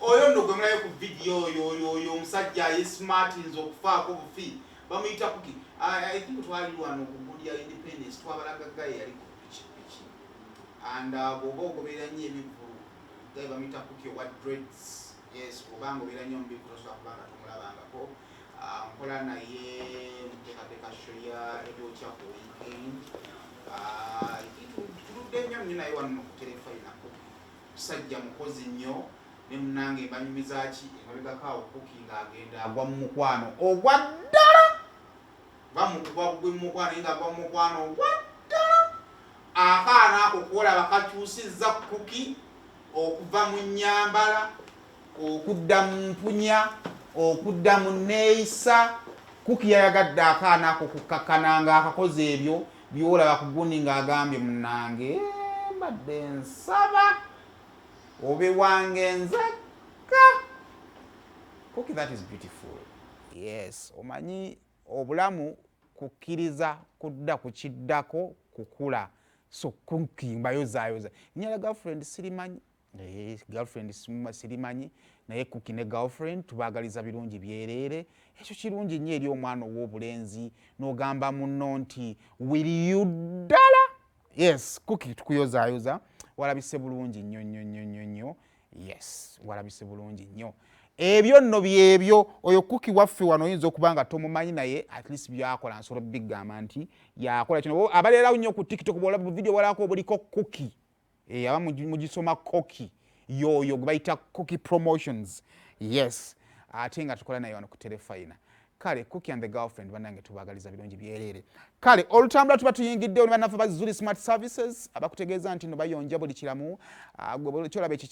oyo ndo gwe mulayo ku video oyo omusajja ye smart nzo okufaako bufi bamuyita Kookie. I think twali wano ku Good ya Independence twabalaga gaye yali ku pikipiki and bw'oba ogoberera nnyo ebivu gaye bamuyita Kookie owa dreads. Yes, kubanga obeera nnyo mu bivu tosobola kubanga tomulabangako. Nkola naye muteekateeka show ya ebyokya ku weekend. Tuludde nnyo nnyo naye wano ku telefayina musajja mukozi nnyo ne munnange banyumiza ki emabegako awo Kookie ng'agenda agwa mu mukwano ogwa ddala bamukuba kugwe mu mukwano naye ng'agwa mu mukwano ogwa ddala. Akaana ako kuolaba kakyusizza Kookie okuva mu nnyambala okudda mu mpunya okudda mu neeyisa. Kookie yayagadde akaana ako kukakkana ng'akakoze ebyo byolaba ku gundi ng'agambye munnange mbadde nsaba obe wange nzekka. Kookie, that is beautiful. Yes, omanyi obulamu kukkiriza kudda ku kiddako kukula. So Kookie mbayozaayoza nnyala girlfriend sirimanyi girlfriend sirimanyi naye Kookie ne girlfriend tubaagaliza birungi byereere. Ekyo kirungi nnyo eri omwana ow'obulenzi n'ogamba munno nti will you ddala. Yes, Kookie tukuyozaayoza walabise bulungi nnyo nnyo nnyo nnyo nnyo. Yes, walabise bulungi nnyo. Ebyo nno byebyo oyo Kookie waffe wano oyinza okuba nga tomumanyi naye at least byakola nsobola biggamba nti yakola kino. Abalerawo nnyo ku TikTok bwolaba video walako buliko Kookie aba mugisoma Kookie yoyo gwe bayita Kookie Promotions. Yes, ate nga tukola naye wano ku telefayina. Kale Kookie and the girlfriend bannange tubaagaliza birungi byereere. Kale olutambula tuba tuyingidde oli bannaffe ba Zuri Smart Services abakutegeeza nti no bayonja buli kiramu gwe kyolaba